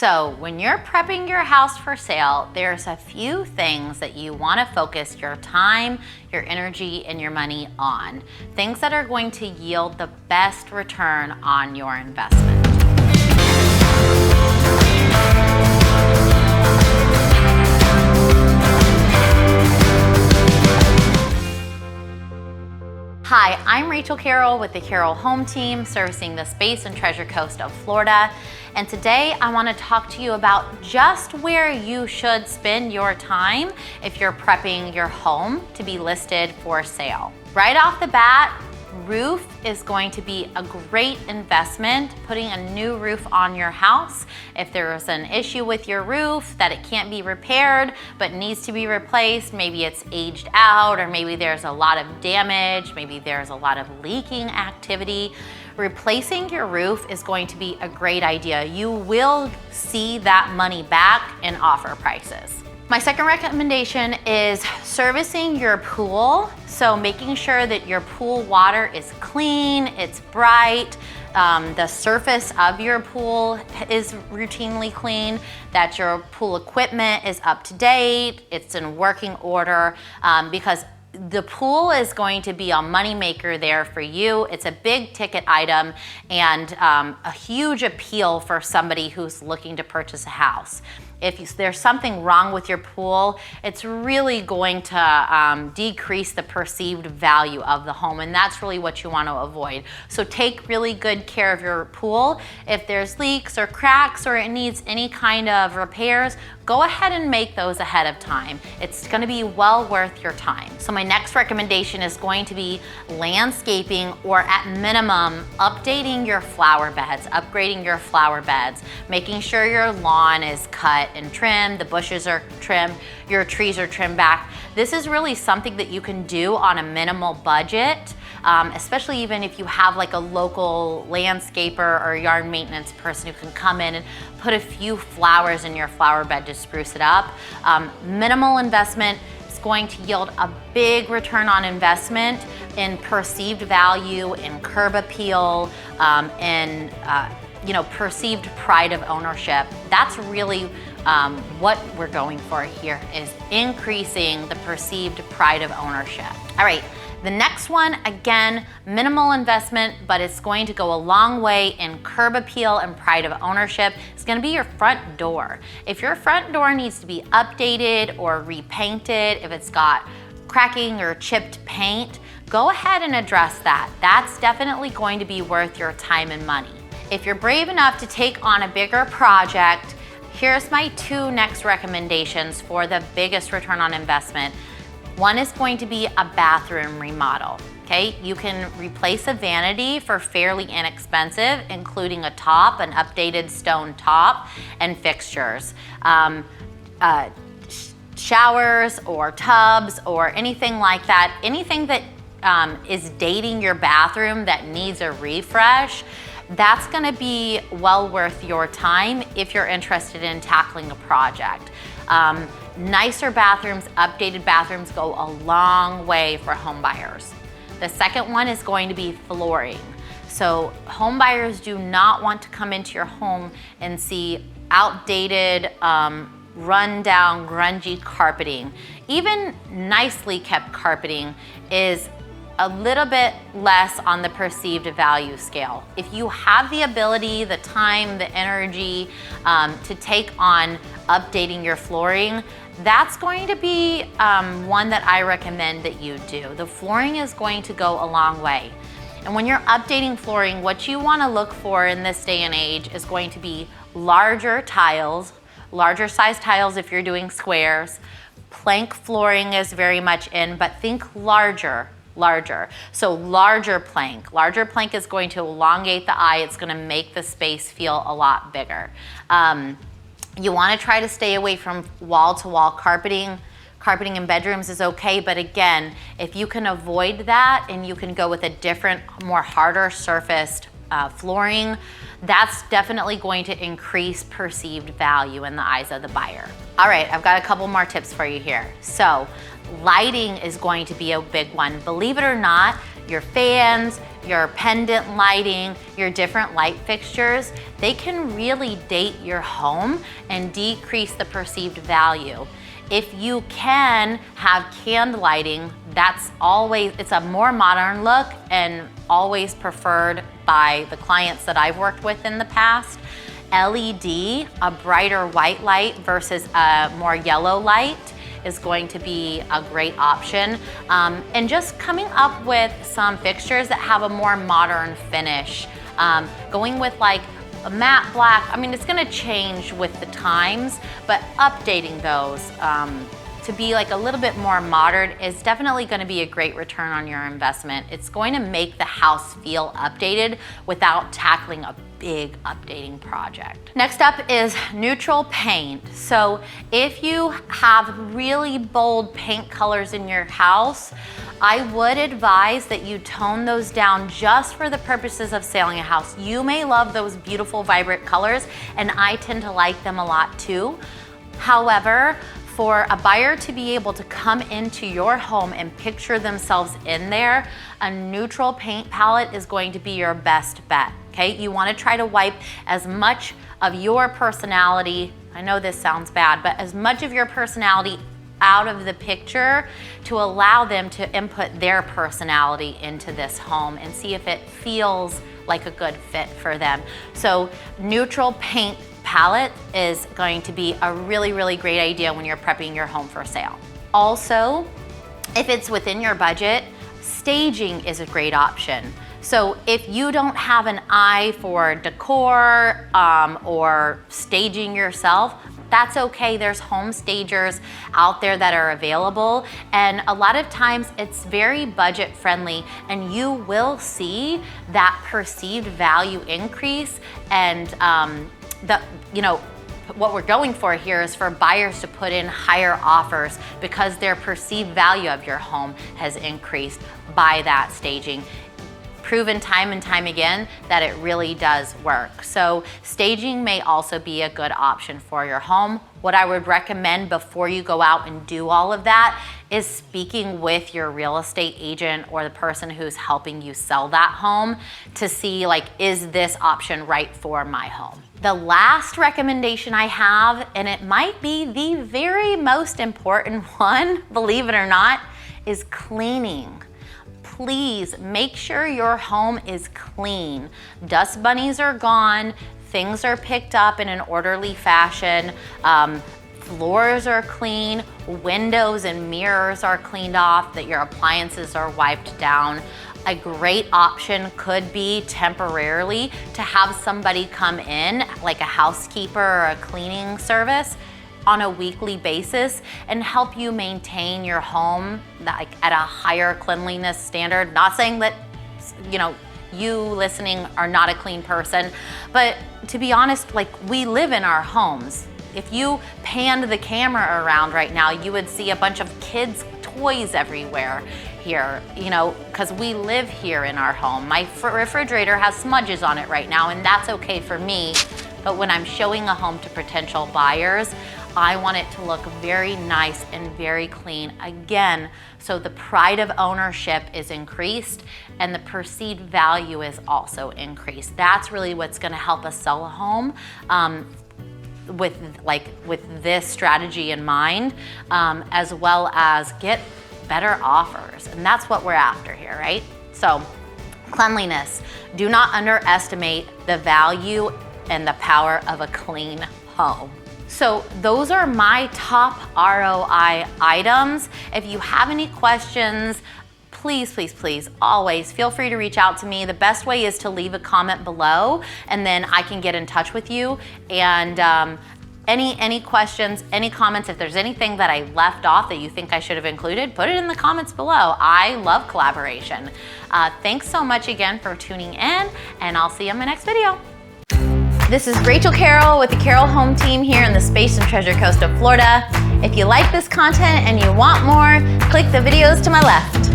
So when you're prepping your house for sale, there's a few things that you want to focus your time, your energy, and your money on. Things that are going to yield the best return on your investment. Hi, I'm Rachel Carroll with the Carroll Home Team, servicing the Space and Treasure Coast of Florida. And today I want to talk to you about just where you should spend your time if you're prepping your home to be listed for sale. Right off the bat, roof is going to be a great investment. Putting a new roof on your house. If there's an issue with your roof that it can't be repaired but needs to be replaced, maybe it's aged out, or maybe there's a lot of damage, maybe there's a lot of leaking activity, replacing your roof is going to be a great idea. You will see that money back in offer prices. My second recommendation is servicing your pool. So making sure that your pool water is clean, it's bright, the surface of your pool is routinely clean, that your pool equipment is up to date, it's in working order, because the pool is going to be a moneymaker there for you. It's a big ticket item and a huge appeal for somebody who's looking to purchase a house. If there's something wrong with your pool, it's really going to decrease the perceived value of the home, and that's really what you want to avoid. So take really good care of your pool. If there's leaks or cracks or it needs any kind of repairs, go ahead and make those ahead of time. It's going to be well worth your time. So my next recommendation is going to be landscaping, or at minimum, updating your flower beds, upgrading your flower beds, making sure your lawn is cut and trimmed, the bushes are trimmed, your trees are trimmed back. This is really something that you can do on a minimal budget, especially even if you have like a local landscaper or yard maintenance person who can come in and put a few flowers in your flower bed to spruce it up. Minimal investment is going to yield a big return on investment in perceived value, in curb appeal, in perceived pride of ownership. That's really what we're going for here, is increasing the perceived pride of ownership. All right, the next one, again, minimal investment, but it's going to go a long way in curb appeal and pride of ownership. It's going to be your front door. If your front door needs to be updated or repainted, if it's got cracking or chipped paint, go ahead and address that. That's definitely going to be worth your time and money. If you're brave enough to take on a bigger project, here's my two next recommendations for the biggest return on investment. One is going to be a bathroom remodel. Okay, you can replace a vanity for fairly inexpensive, including a top, an updated stone top, and fixtures. Showers or tubs or anything like that, anything that is dating your bathroom that needs a refresh, that's gonna be well worth your time if you're interested in tackling a project. Nicer bathrooms, updated bathrooms go a long way for home buyers. The second one is going to be flooring. So home buyers do not want to come into your home and see outdated, run-down, grungy carpeting. Even nicely kept carpeting is a little bit less on the perceived value scale. If you have the ability, the time, the energy to take on updating your flooring, that's going to be one that I recommend that you do. The flooring is going to go a long way. And when you're updating flooring, what you want to look for in this day and age is going to be larger tiles, larger size tiles if you're doing squares. Plank flooring is very much in, but think larger. So larger plank. Larger plank is going to elongate the eye. It's going to make the space feel a lot bigger. You want to try to stay away from wall-to-wall carpeting. Carpeting in bedrooms is okay, but again, if you can avoid that and you can go with a different, more harder surfaced flooring, that's definitely going to increase perceived value in the eyes of the buyer. All right, I've got a couple more tips for you here. So lighting is going to be a big one. Believe it or not, your fans, your pendant lighting, your different light fixtures, they can really date your home and decrease the perceived value. If you can have canned lighting, it's a more modern look and always preferred by the clients that I've worked with in the past. LED, a brighter white light versus a more yellow light, is going to be a great option. And just coming up with some fixtures that have a more modern finish. Going with like a matte black, I mean, it's gonna change with the times, but updating those to be like a little bit more modern is definitely gonna be a great return on your investment. It's going to make the house feel updated without tackling a big updating project. Next up is neutral paint. So if you have really bold paint colors in your house, I would advise that you tone those down just for the purposes of selling a house. You may love those beautiful, vibrant colors, and I tend to like them a lot too. However, for a buyer to be able to come into your home and picture themselves in there, a neutral paint palette is going to be your best bet, okay? You wanna try to wipe as much of your personality, I know this sounds bad, but as much of your personality out of the picture to allow them to input their personality into this home and see if it feels like a good fit for them. So neutral paint palette is going to be a really, really great idea when you're prepping your home for sale. Also, if it's within your budget, staging is a great option. So if you don't have an eye for decor or staging yourself, that's okay. There's home stagers out there that are available, and a lot of times it's very budget friendly, and you will see that perceived value increase. And what we're going for here is for buyers to put in higher offers because their perceived value of your home has increased by that staging. Proven time and time again that it really does work. So staging may also be a good option for your home. What I would recommend before you go out and do all of that is speaking with your real estate agent or the person who's helping you sell that home to see, like, is this option right for my home? The last recommendation I have, and it might be the very most important one, believe it or not, is cleaning. Please make sure your home is clean. Dust bunnies are gone, things are picked up in an orderly fashion, floors are clean, windows and mirrors are cleaned off, that your appliances are wiped down. A great option could be temporarily to have somebody come in, like a housekeeper or a cleaning service, on a weekly basis and help you maintain your home like at a higher cleanliness standard. Not saying that, you listening are not a clean person, but to be honest, like, we live in our homes. If you panned the camera around right now, you would see a bunch of kids' toys everywhere here, because we live here in our home. My refrigerator has smudges on it right now, and that's okay for me. But when I'm showing a home to potential buyers, I want it to look very nice and very clean. Again, so the pride of ownership is increased and the perceived value is also increased. That's really what's gonna help us sell a home with this strategy in mind, as well as get better offers. And that's what we're after here, right? So cleanliness. Do not underestimate the value and the power of a clean home. So those are my top ROI items. If you have any questions, please, please, please, always feel free to reach out to me. The best way is to leave a comment below, and then I can get in touch with you. And any questions, any comments, if there's anything that I left off that you think I should have included, put it in the comments below. I love collaboration. Thanks so much again for tuning in, and I'll see you in my next video. This is Rachel Carroll with the Carroll Home Team here in the Space and Treasure Coast of Florida. If you like this content and you want more, click the videos to my left.